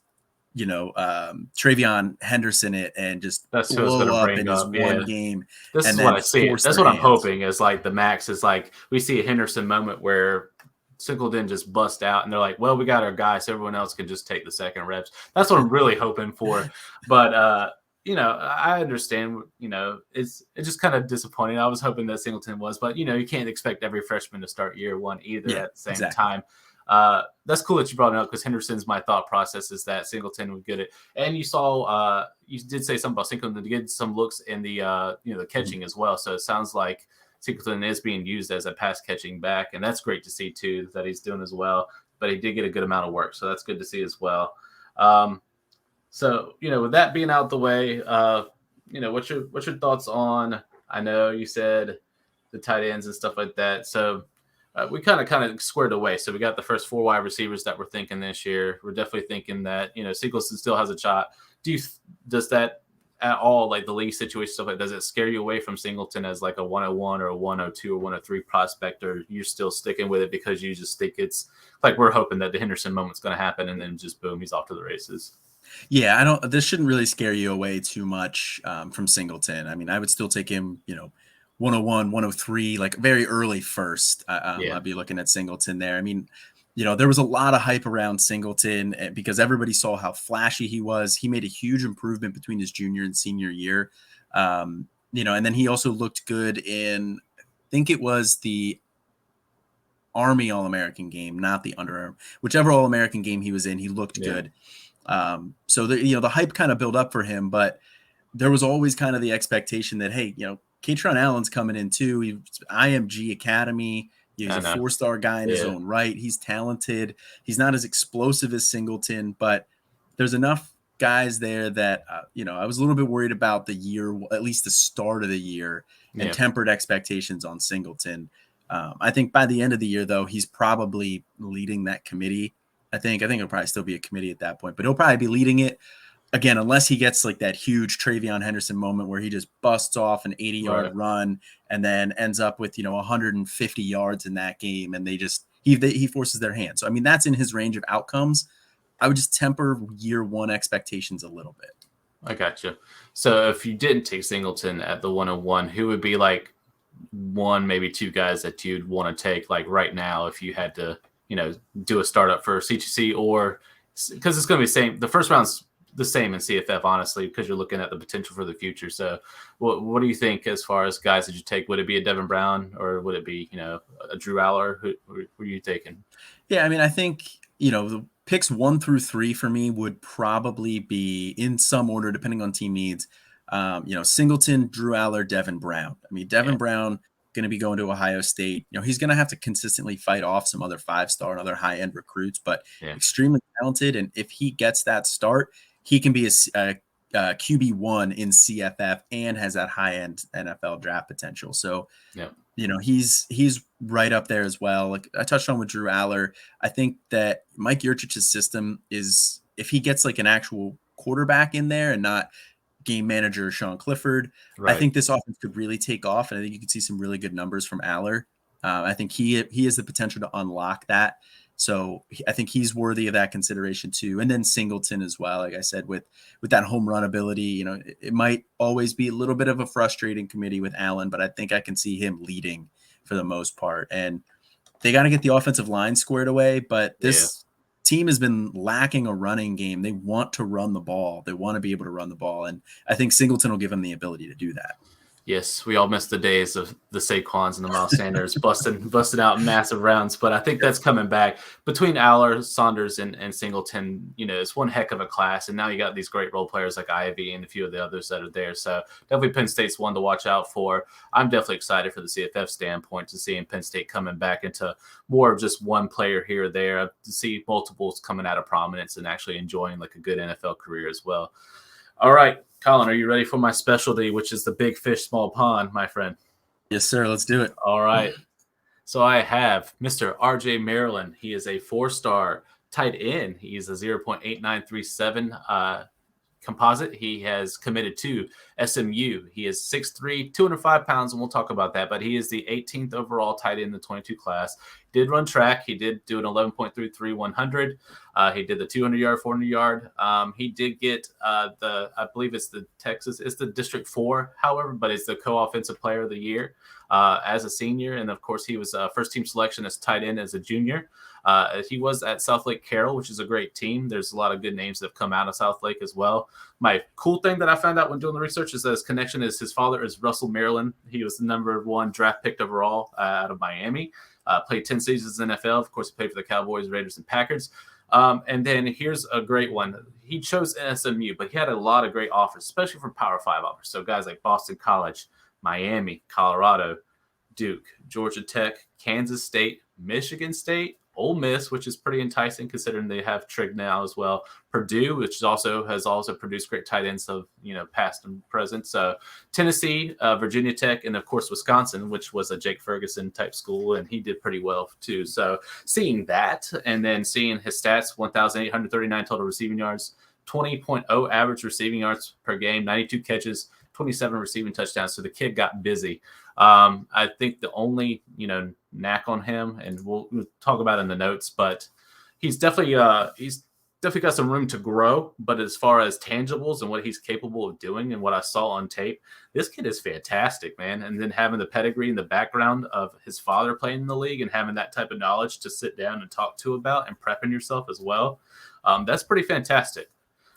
Travion Henderson it and just blow up in his one game. This is what I see. That's what I'm hoping is like the max is like we see a Henderson moment where Singleton just bust out and they're like, well, we got our guy, so everyone else can just take the second reps. That's what I'm really hoping for. But I understand, it's just kind of disappointing. I was hoping that Singleton was, but you can't expect every freshman to start year 1 either at the same time. That's cool that you brought it up because Henderson's my thought process is that Singleton would get it. And you saw, you did say something about Singleton to get some looks in the, the catching as well. So it sounds like Singleton is being used as a pass catching back. And that's great to see too, that he's doing as well, but he did get a good amount of work. So that's good to see as well. So, with that being out the way, what's your thoughts on, I know you said the tight ends and stuff like that. So we kind of squared away. So we got the first 4 wide receivers that we're thinking this year. We're definitely thinking that, Singleton still has a shot. Does that at all, like the Lee situation stuff, like, does it scare you away from Singleton as like a 101 or a 102 or 103 prospect, or you're still sticking with it because you just think it's like we're hoping that the Henderson moment's going to happen and then just boom, he's off to the races? Yeah, this shouldn't really scare you away too much from Singleton. I mean, I would still take him, 101, 103, like very early first. I'd be looking at Singleton there. I mean, there was a lot of hype around Singleton because everybody saw how flashy he was. He made a huge improvement between his junior and senior year. And then he also looked good in, I think it was the Army All-American game, not the Under, whichever All-American game he was in, he looked good. So the hype kind of built up for him, but there was always kind of the expectation that, hey, Katron Allen's coming in too. He's IMG Academy. He's a 4-star guy in his own right. He's talented. He's not as explosive as Singleton, but there's enough guys there that, I was a little bit worried about the year, at least the start of the year, and tempered expectations on Singleton. I think by the end of the year, though, he's probably leading that committee. I think it'll probably still be a committee at that point, but he'll probably be leading it again, unless he gets like that huge Travion Henderson moment where he just busts off an 80-yard run and then ends up with, 150 yards in that game. And he forces their hand. So, I mean, that's in his range of outcomes. I would just temper year one expectations a little bit. I got you. So if you didn't take Singleton at the 101, who would be like one, maybe two guys that you'd want to take like right now if you had to, do a startup for C2C, or because it's going to be the same. The first round's the same in CFF, honestly, because you're looking at the potential for the future. So what do you think as far as guys that you take? Would it be a Devin Brown, or would it be, a Drew Allar? Who are you taking? Yeah, I mean, I think, the picks 1 through 3 for me would probably be in some order, depending on team needs. Singleton, Drew Allar, Devin Brown. I mean, Devin Brown going to be going to Ohio State. He's going to have to consistently fight off some other 5-star and other high-end recruits, but extremely talented. And if he gets that start, he can be a QB1 in CFF and has that high-end NFL draft potential. So, he's right up there as well. Like I touched on with Drew Allar, I think that Mike Yurchich's system is, if he gets like an actual quarterback in there and not game manager Sean Clifford, I think this offense could really take off, and I think you could see some really good numbers from Allar. I think he has the potential to unlock that. So I think he's worthy of that consideration too. And then Singleton as well. Like I said, with that home run ability, it might always be a little bit of a frustrating committee with Allen, but I think I can see him leading for the most part. And they got to get the offensive line squared away, but this team has been lacking a running game. They want to run the ball. They want to be able to run the ball. And I think Singleton will give them the ability to do that. Yes, we all miss the days of the Saquons and the Miles Sanders busting out massive rounds, but I think that's coming back. Between Allar, Saunders, and Singleton, it's one heck of a class, and now you got these great role players like Ivey and a few of the others that are there. So definitely Penn State's one to watch out for. I'm definitely excited for the CFF standpoint to seeing Penn State coming back into more of just one player here or there, to see multiples coming out of prominence and actually enjoying like a good NFL career as well. All right, Colin, are you ready for my specialty, which is the big fish, small pond, my friend? Yes, sir. Let's do it. All right. So I have Mr. RJ Maryland. He is a 4-star tight end. He's a 0.8937 composite. He has committed to SMU. He is 6'3", 205 pounds, and we'll talk about that. But he is the 18th overall tight end in the 22 class. Did run track. He did do an 11.33 100. He did the 200-yard, 400-yard. He did get I believe it's the District 4, however, but it's the co-offensive player of the year as a senior. And, of course, he was first-team selection as tight end as a junior. He was at South Lake Carroll, which is a great team. There's a lot of good names that have come out of South Lake as well. My cool thing that I found out when doing the research is that his connection is his father is Russell Maryland. He was the number 1 draft picked overall out of Miami. Played 10 seasons in the NFL. Of course, he played for the Cowboys, Raiders, and Packers. And then here's a great one. He chose SMU, but he had a lot of great offers, especially from Power 5 offers. So guys like Boston College, Miami, Colorado, Duke, Georgia Tech, Kansas State, Michigan State, Ole Miss, which is pretty enticing considering they have Trigg now as well. Purdue, which has also produced great tight ends of past and present. So Tennessee, Virginia Tech, and of course Wisconsin, which was a Jake Ferguson type school, and he did pretty well too. So seeing that, and then seeing his stats: 1,839 total receiving yards, 20.0 average receiving yards per game, 92 catches, 27 receiving touchdowns. So the kid got busy. I think the only, knack on him, and we'll talk about it in the notes, but he's definitely, definitely got some room to grow, but as far as tangibles and what he's capable of doing and what I saw on tape, this kid is fantastic, man. And then having the pedigree and the background of his father playing in the league and having that type of knowledge to sit down and talk to about and prepping yourself as well, that's pretty fantastic.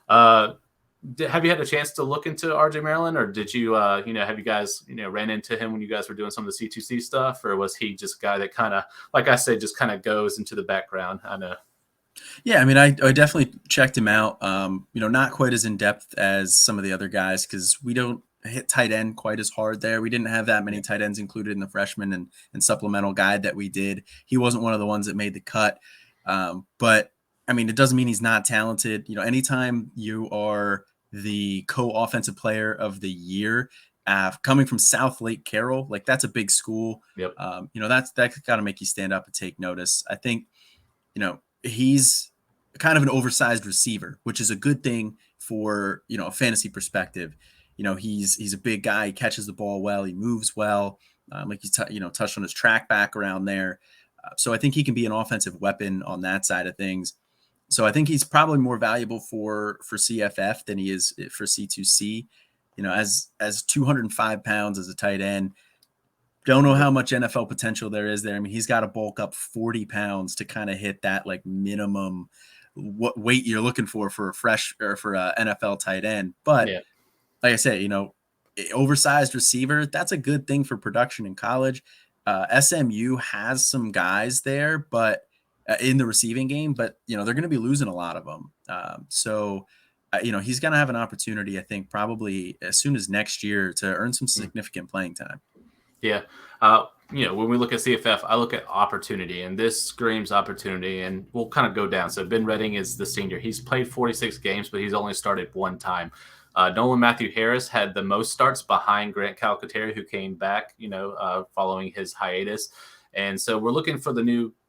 Have you had a chance to look into RJ Maryland, or did you, have you guys, ran into him when you guys were doing some of the C2C stuff, or was he just a guy that kind of, like I said, just kind of goes into the background? I know. Yeah, I mean, I definitely checked him out. Not quite as in depth as some of the other guys because we don't hit tight end quite as hard there. We didn't have that many tight ends included in the freshman and supplemental guide that we did. He wasn't one of the ones that made the cut. But I mean, it doesn't mean he's not talented. Anytime you are the co-offensive player of the year, coming from South Lake Carroll, like that's a big school. Yep. That's got to make you stand up and take notice. I think, he's kind of an oversized receiver, which is a good thing for, a fantasy perspective. He's a big guy. He catches the ball well. He moves well. Like you touched on his track back around there. So I think he can be an offensive weapon on that side of things. So I think he's probably more valuable for CFF than he is for C2C. As 205 pounds as a tight end, don't know how much NFL potential there is there. I mean, he's got to bulk up 40 pounds to kind of hit that like minimum what weight you're looking for a fresh or for a NFL tight end. But like I said, oversized receiver, that's a good thing for production in college. SMU has some guys there, but in the receiving game, but they're going to be losing a lot of them. So he's going to have an opportunity, I think, probably as soon as next year to earn some significant playing time. Yeah. When we look at CFF, I look at opportunity, and this screams opportunity, and we'll kind of go down. So Ben Redding is the senior. He's played 46 games, but he's only started one time. Nolan Matthew Harris had the most starts behind Grant Calcaterra, who came back, following his hiatus. And so we're looking for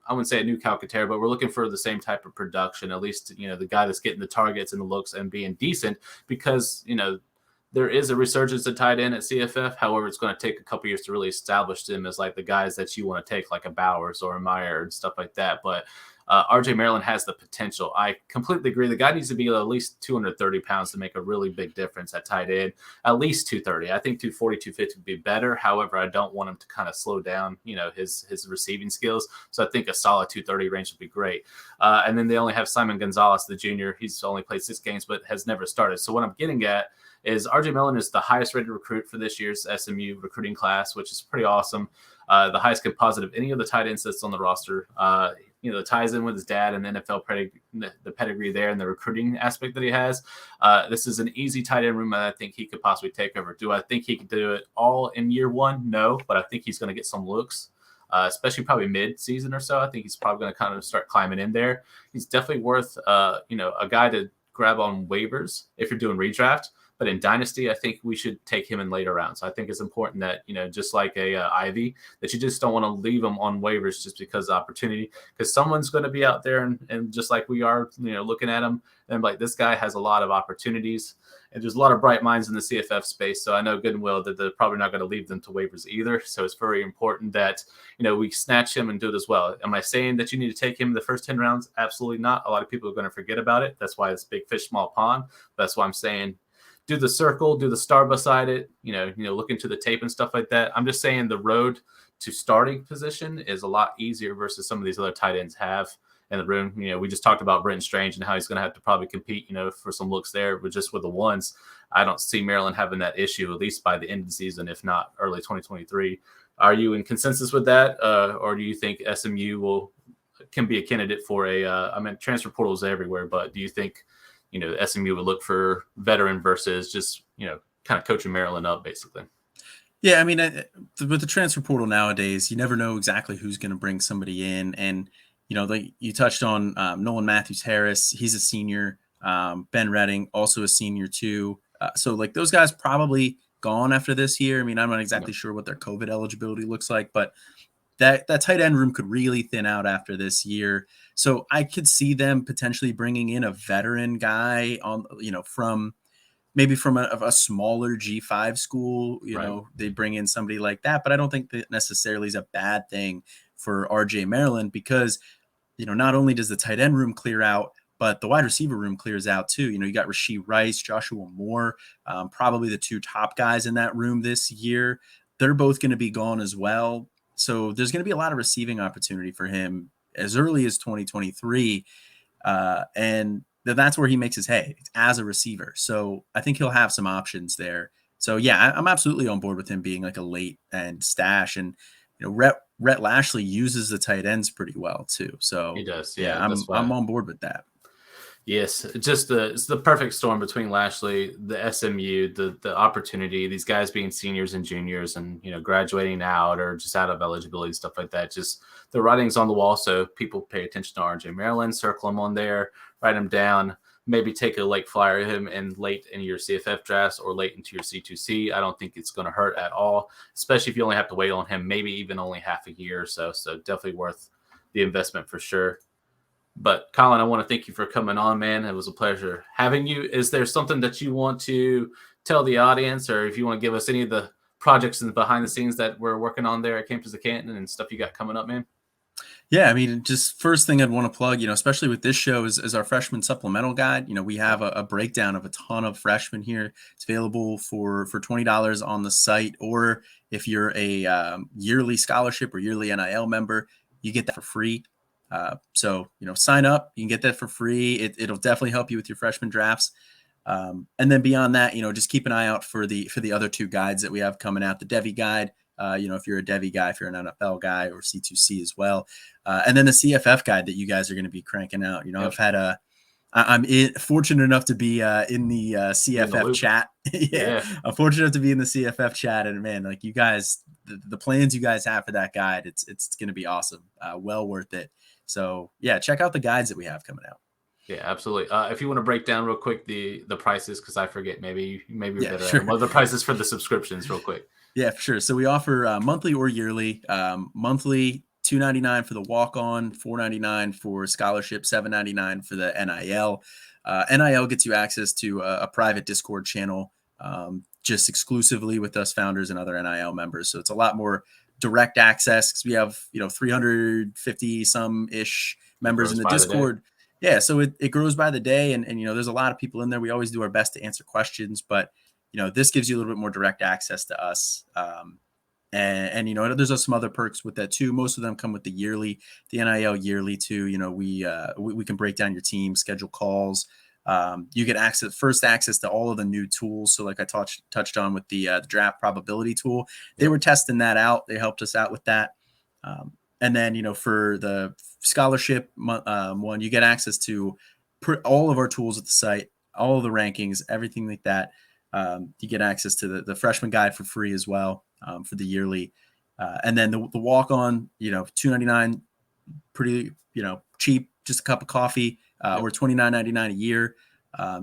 I wouldn't say a new Calcaterra, but we're looking for the same type of production, at least, the guy that's getting the targets and the looks and being decent because, there is a resurgence of tight end at CFF. However, it's going to take a couple years to really establish them as like the guys that you want to take, like a Bowers or a Meyer and stuff like that. But RJ Maryland has the potential. I completely agree. The guy needs to be at least 230 pounds to make a really big difference at tight end, at least 230. I think 240, 250 would be better. However, I don't want him to kind of slow down, his receiving skills. So I think a solid 230 range would be great. And then they only have Simon Gonzalez, the junior. He's only played 6 games, but has never started. So what I'm getting at is RJ Maryland is the highest rated recruit for this year's SMU recruiting class, which is pretty awesome. The highest composite of any of the tight ends that's on the roster. It ties in with his dad and the NFL the pedigree there and the recruiting aspect that he has. This is an easy tight end room that I think he could possibly take over. Do I think he could do it all in year one? No, but I think he's going to get some looks, especially probably mid-season or so. I think he's probably going to kind of start climbing in there. He's definitely worth, a guy to grab on waivers if you're doing redraft. But in Dynasty, I think we should take him in later rounds. So I think it's important that, just like a Ivey, that you just don't want to leave him on waivers just because of opportunity, because someone's going to be out there and just like we are, looking at him and like this guy has a lot of opportunities and there's a lot of bright minds in the CFF space. So I know good and well that they're probably not going to leave them to waivers either. So it's very important that, we snatch him and do it as well. Am I saying that you need to take him in the first 10 rounds? Absolutely not. A lot of people are going to forget about it. That's why it's big fish, small pond. That's why I'm saying, do the circle, do the star beside it, look into the tape and stuff like that. I'm just saying the road to starting position is a lot easier versus some of these other tight ends have in the room. We just talked about Brenton Strange and how he's going to have to probably compete, for some looks there, but just with the ones, I don't see Maryland having that issue, at least by the end of the season, if not early 2023. Are you in consensus with that? Or do you think SMU can be a candidate for transfer portals everywhere, but do you think, SMU would look for veteran versus just, kind of coaching Maryland up, basically? Yeah, I mean, with the transfer portal nowadays, you never know exactly who's going to bring somebody in. And, you touched on Nolan Matthews Harris. He's a senior. Ben Redding, also a senior too. So, those guys probably gone after this year. I mean, I'm not exactly sure what their COVID eligibility looks like, but that tight end room could really thin out after this year. So I could see them potentially bringing in a veteran guy on, from a smaller G5 school, they bring in somebody like that. But I don't think that necessarily is a bad thing for RJ Maryland because, not only does the tight end room clear out, but the wide receiver room clears out too. You got Rashee Rice, Joshua Moore, probably the two top guys in that room this year. They're both going to be gone as well. So there's going to be a lot of receiving opportunity for him as early as 2023. And that's where he makes his hay as a receiver. So I think he'll have some options there. So yeah, I'm absolutely on board with him being like a late end stash. And Rhett Lashley uses the tight ends pretty well too. So he does. Yeah, I'm on board with that. Yes, it's the perfect storm between Lashley, the SMU, the opportunity, these guys being seniors and juniors, and graduating out or just out of eligibility, stuff like that. Just the writing's on the wall, so people pay attention to RJ Maryland, circle him on there, write him down, maybe take a late flyer of him and late in your CFF drafts or late into your C2C. I don't think it's going to hurt at all, especially if you only have to wait on him, maybe even only half a year or so. So definitely worth the investment for sure. But Colin, I want to thank you for coming on, man. It was a pleasure having you. Is there something that you want to tell the audience, or if you want to give us any of the projects and behind the scenes that we're working on there at Campus of Canton and stuff you got coming up, man? Yeah, I mean, just first thing I'd want to plug, especially with this show is our freshman supplemental guide. We have a breakdown of a ton of freshmen here. It's available for $20 on the site, or if you're a yearly scholarship or yearly NIL member, you get that for free. So sign up, you can get that for free. It'll definitely help you with your freshman drafts. And then beyond that, just keep an eye out for the other two guides that we have coming out, the Devy guide, if you're a Devy guy, if you're an NFL guy, or C2C as well. And then the CFF guide that you guys are going to be cranking out. Yep. I'm fortunate enough to be in the CFF chat. Yeah. I'm fortunate enough to be in the CFF chat, and man, like you guys, the plans you guys have for that guide, it's going to be awesome. Well worth it. So yeah, check out the guides that we have coming out. Yeah, absolutely. If you want to break down real quick the prices, because I forget, maybe we're better. Sure. What are the prices for the subscriptions, real quick? Yeah, for sure. So we offer monthly or yearly. Monthly $2.99 for the walk-on, $4.99 for scholarship, $7.99 for the NIL. NIL gets you access to a private Discord channel, just exclusively with us founders and other NIL members. So it's a lot more direct access because we have 350 some ish members in the Discord. Yeah, so it grows by the day, and there's a lot of people in there. We always do our best to answer questions, but this gives you a little bit more direct access to us. And there's some other perks with that too. Most of them come with the NIL yearly too. We can break down your team, schedule calls. You get first access to all of the new tools. So like I touched on with the draft probability tool, they were testing that out. They helped us out with that. And then, for the scholarship one, you get access to all of our tools at the site, all of the rankings, everything like that. You get access to the freshman guide for free as well, for the yearly. And then the walk-on, $2.99, pretty, cheap, just a cup of coffee, or $29.99 a year.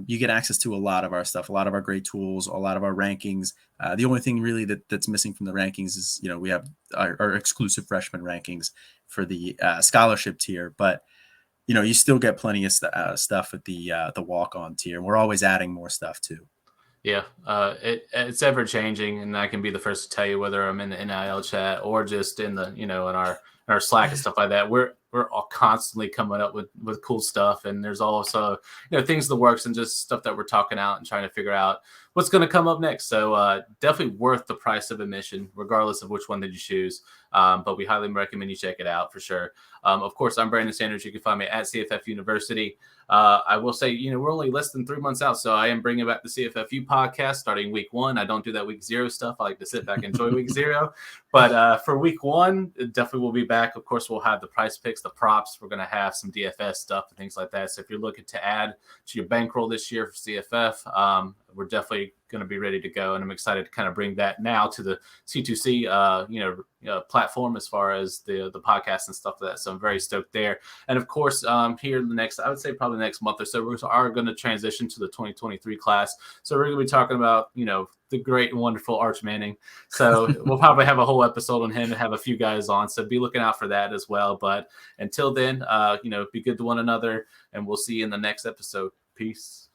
You get access to a lot of our stuff, a lot of our great tools, a lot of our rankings. The only thing really that's missing from the rankings is, we have our exclusive freshman rankings for the scholarship tier, but you still get plenty of stuff with the walk-on tier. And we're always adding more stuff too. Yeah, it's ever changing, and I can be the first to tell you whether I'm in the NIL chat or just in the in our Slack and stuff like that. We're all constantly coming up with cool stuff, and there's also things in the works and just stuff that we're talking out and trying to figure out what's going to come up next. So definitely worth the price of admission, regardless of which one that you choose. But we highly recommend you check it out for sure. Of course, I'm Brandon Saunders. You can find me at CFF University. I will say, we're only less than 3 months out, so I am bringing back the CFFU podcast starting week 1. I don't do that week 0 stuff. I like to sit back and enjoy week 0. But for week 1, it definitely will be back. Of course, we'll have the price picks, the props. We're going to have some DFS stuff and things like that. So if you're looking to add to your bankroll this year for CFF, we're definitely going to be ready to go. And I'm excited to kind of bring that now to the C2C, platform as far as the podcast and stuff like that. So I'm very stoked there. And of course, here in the next, I would say probably the next month or so, we are going to transition to the 2023 class. So we're going to be talking about, the great and wonderful Arch Manning. So we'll probably have a whole episode on him and have a few guys on. So be looking out for that as well. But until then, be good to one another, and we'll see you in the next episode. Peace.